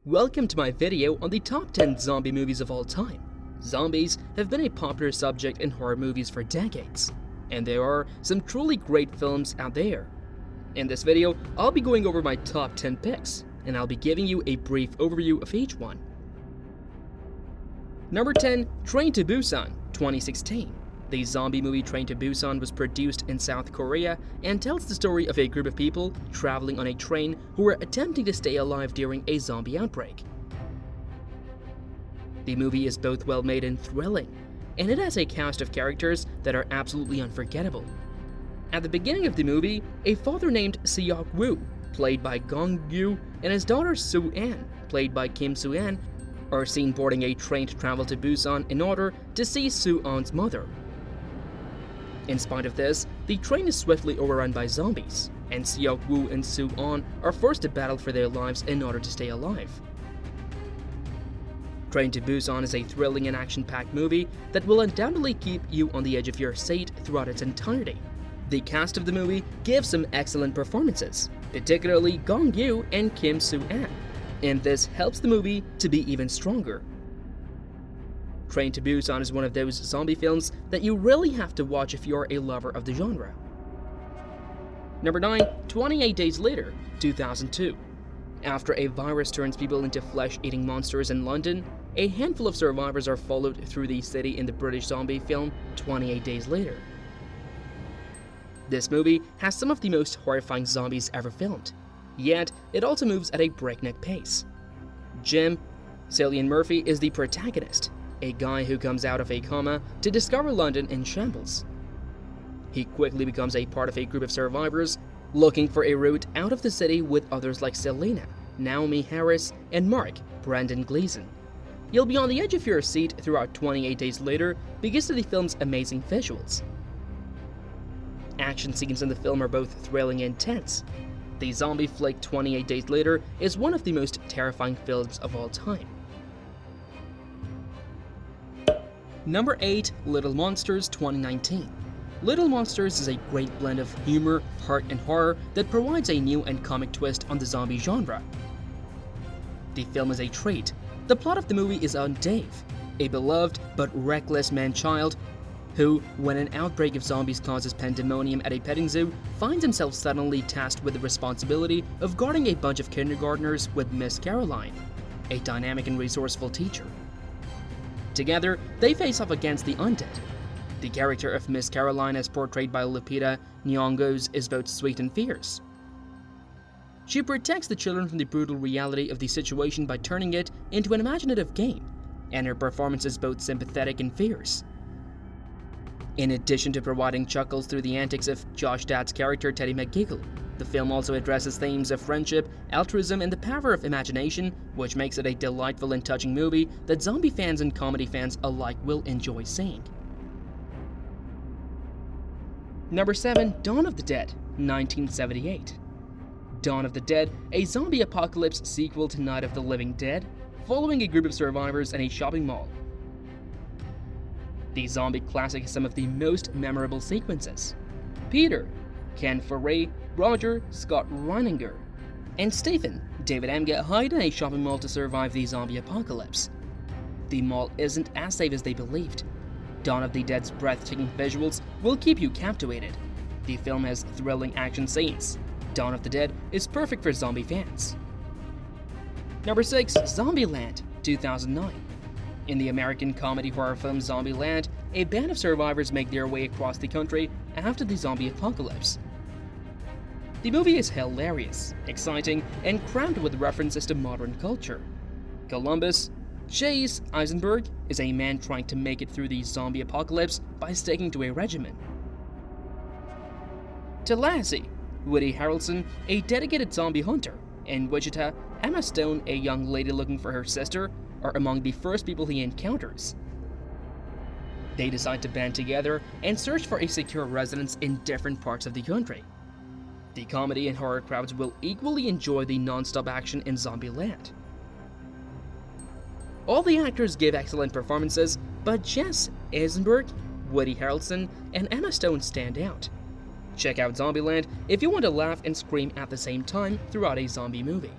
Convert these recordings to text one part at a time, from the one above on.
Welcome to my video on the top 10 zombie movies of all time. Zombies have been a popular subject in horror movies for decades, and there are some truly great films out there. In this video, I'll be going over my top 10 picks, and I'll be giving you a brief overview of each one. Number 10, Train to Busan, 2016. The zombie movie Train to Busan was produced in South Korea and tells the story of a group of people traveling on a train who were attempting to stay alive during a zombie outbreak. The movie is both well made and thrilling, and it has a cast of characters that are absolutely unforgettable. At the beginning of the movie, a father named Seok-woo, played by Gong-gyu, and his daughter Soo-an, played by Kim Soo-an, are seen boarding a train to travel to Busan in order to see Soo-an's mother. In spite of this, the train is swiftly overrun by zombies, and Seok-woo and Soo-an are forced to battle for their lives in order to stay alive. Train to Busan is a thrilling and action-packed movie that will undoubtedly keep you on the edge of your seat throughout its entirety. The cast of the movie gives some excellent performances, particularly Gong-gyu and Kim Soo-an, and this helps the movie to be even stronger. Train to Busan is one of those zombie films that you really have to watch if you're a lover of the genre. Number 9, 28 Days Later, 2002. After a virus turns people into flesh-eating monsters in London, a handful of survivors are followed through the city in the British zombie film 28 Days Later. This movie has some of the most horrifying zombies ever filmed, yet it also moves at a breakneck pace. Jim, Cillian Murphy, is the protagonist, a guy who comes out of a coma to discover London in shambles. He quickly becomes a part of a group of survivors looking for a route out of the city with others like Selena, Naomi Harris, and Mark, Brendan Gleeson. You'll be on the edge of your seat throughout 28 Days Later because of the film's amazing visuals. Action scenes in the film are both thrilling and tense. The zombie flick 28 Days Later is one of the most terrifying films of all time. Number 8, Little Monsters 2019. Little Monsters is a great blend of humor, heart, and horror that provides a new and comic twist on the zombie genre. The film is a treat. The plot of the movie is on Dave, a beloved but reckless man-child who, when an outbreak of zombies causes pandemonium at a petting zoo, finds himself suddenly tasked with the responsibility of guarding a bunch of kindergartners with Miss Caroline, a dynamic and resourceful teacher. Together, they face off against the undead. The character of Miss Caroline, as portrayed by Lupita Nyong'o, is both sweet and fierce. She protects the children from the brutal reality of the situation by turning it into an imaginative game, and her performance is both sympathetic and fierce. In addition to providing chuckles through the antics of Josh Gad's character Teddy McGiggle, the film also addresses themes of friendship, altruism, and the power of imagination, which makes it a delightful and touching movie that zombie fans and comedy fans alike will enjoy seeing. Number 7, Dawn of the Dead, 1978. Dawn of the Dead, a zombie apocalypse sequel to Night of the Living Dead, following a group of survivors in a shopping mall. The zombie classic has some of the most memorable sequences. Peter, Ken Foray, Roger, Scott Reininger, and Stephen, David Emge, hide in a shopping mall to survive the zombie apocalypse. The mall isn't as safe as they believed. Dawn of the Dead's breathtaking visuals will keep you captivated. The film has thrilling action scenes. Dawn of the Dead is perfect for zombie fans. Number 6, Zombieland, 2009. In the American comedy horror film Zombieland, a band of survivors make their way across the country after the zombie apocalypse. The movie is hilarious, exciting, and crammed with references to modern culture. Columbus, Chase Eisenberg, is a man trying to make it through the zombie apocalypse by sticking to a regimen. Tallahassee, Woody Harrelson, a dedicated zombie hunter, and Wichita, Emma Stone, a young lady looking for her sister, are among the first people he encounters. They decide to band together and search for a secure residence in different parts of the country. The comedy and horror crowds will equally enjoy the non-stop action in Zombieland. All the actors give excellent performances, but Jesse Eisenberg, Woody Harrelson, and Emma Stone stand out. Check out Zombieland if you want to laugh and scream at the same time throughout a zombie movie.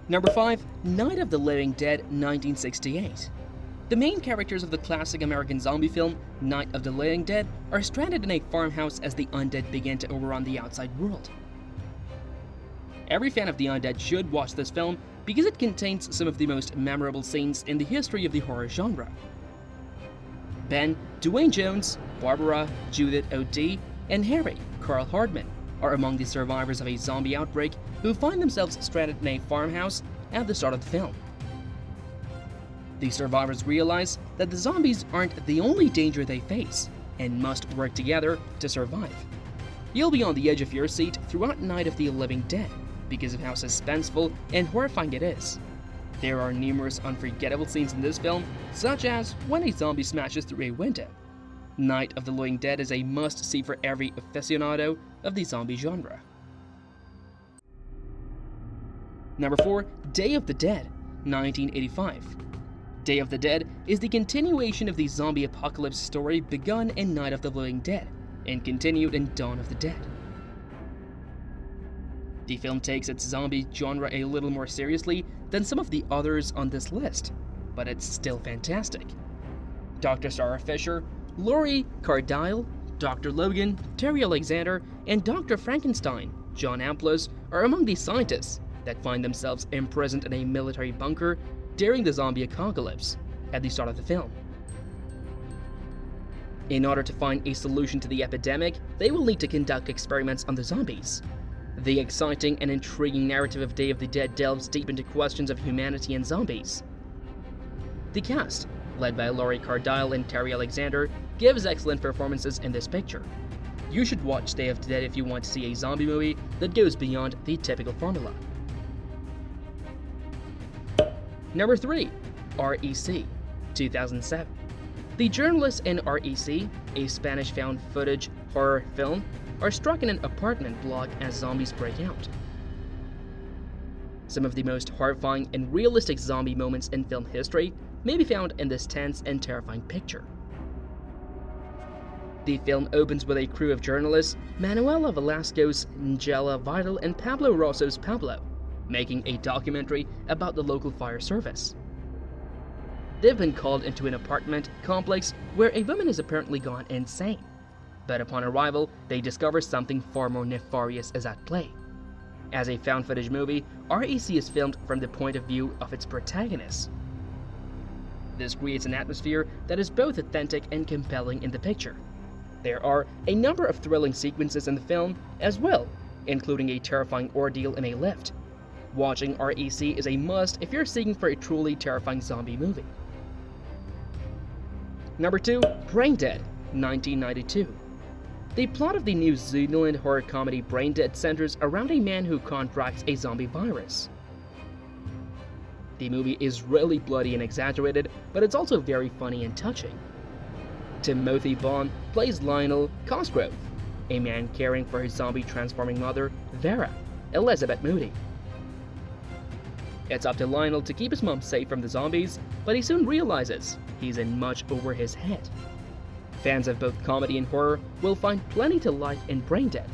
Number 5. Night of the Living Dead 1968. The main characters of the classic American zombie film Night of the Living Dead are stranded in a farmhouse as the undead begin to overrun the outside world. Every fan of the undead should watch this film because it contains some of the most memorable scenes in the history of the horror genre. Ben, Dwayne Jones, Barbara, Judith O.D., and Harry, Carl Hardman, are among the survivors of a zombie outbreak who find themselves stranded in a farmhouse at the start of the film. The survivors realize that the zombies aren't the only danger they face and must work together to survive. You'll be on the edge of your seat throughout Night of the Living Dead because of how suspenseful and horrifying it is. There are numerous unforgettable scenes in this film, such as when a zombie smashes through a window. Night of the Living Dead is a must-see for every aficionado of the zombie genre. Number 4. Day of the Dead, 1985. Day of the Dead is the continuation of the zombie apocalypse story begun in Night of the Living Dead and continued in Dawn of the Dead. The film takes its zombie genre a little more seriously than some of the others on this list, but it's still fantastic. Dr. Sarah Fisher, Laurie Cardile, Dr. Logan, Terry Alexander, and Dr. Frankenstein, John Amplas, are among the scientists that find themselves imprisoned in a military bunker during the zombie apocalypse at the start of the film. In order to find a solution to the epidemic, they will need to conduct experiments on the zombies. The exciting and intriguing narrative of Day of the Dead delves deep into questions of humanity and zombies. The cast, led by Laurie Cardile and Terry Alexander, gives excellent performances in this picture. You should watch Day of the Dead if you want to see a zombie movie that goes beyond the typical formula. Number 3. REC, 2007. The journalists in REC, a Spanish found footage horror film, are struck in an apartment block as zombies break out. Some of the most horrifying and realistic zombie moments in film history may be found in this tense and terrifying picture. The film opens with a crew of journalists, Manuela Velasco's Angela Vidal and Pablo Rosso's Pablo, making a documentary about the local fire service. They've been called into an apartment complex where a woman has apparently gone insane. But upon arrival, they discover something far more nefarious is at play. As a found footage movie, REC is filmed from the point of view of its protagonist. This creates an atmosphere that is both authentic and compelling in the picture. There are a number of thrilling sequences in the film as well, including a terrifying ordeal in a lift. Watching REC is a must if you're seeking for a truly terrifying zombie movie. Number 2. Brain Dead, 1992. The plot of the New Zealand horror comedy Brain Dead centers around a man who contracts a zombie virus. The movie is really bloody and exaggerated, but it's also very funny and touching. Timothy Bond plays Lionel Cosgrove, a man caring for his zombie-transforming mother, Vera, Elizabeth Moody. It's up to Lionel to keep his mom safe from the zombies, but he soon realizes he's in much over his head. Fans of both comedy and horror will find plenty to like in Brain Dead.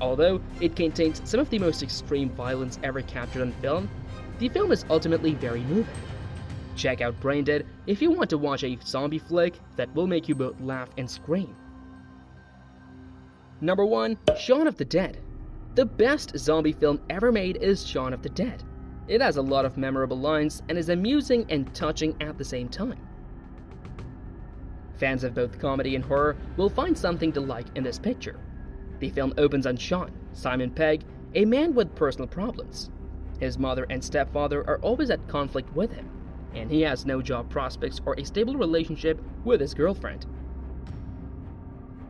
Although it contains some of the most extreme violence ever captured on film, the film is ultimately very moving. Check out Brain Dead if you want to watch a zombie flick that will make you both laugh and scream. Number 1. Shaun of the Dead. The best zombie film ever made is Shaun of the Dead. It has a lot of memorable lines and is amusing and touching at the same time. Fans of both comedy and horror will find something to like in this picture. The film opens on Shaun, Simon Pegg, a man with personal problems. His mother and stepfather are always at conflict with him, and he has no job prospects or a stable relationship with his girlfriend.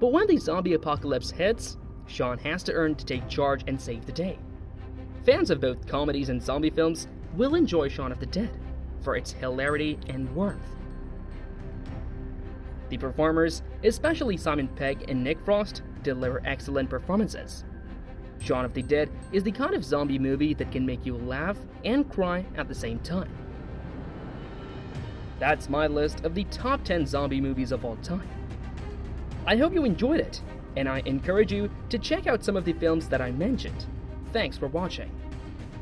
But when the zombie apocalypse hits, Shaun has to earn to take charge and save the day. Fans of both comedies and zombie films will enjoy Shaun of the Dead for its hilarity and warmth. The performers, especially Simon Pegg and Nick Frost, deliver excellent performances. Shaun of the Dead is the kind of zombie movie that can make you laugh and cry at the same time. That's my list of the top 10 zombie movies of all time. I hope you enjoyed it, and I encourage you to check out some of the films that I mentioned. Thanks for watching.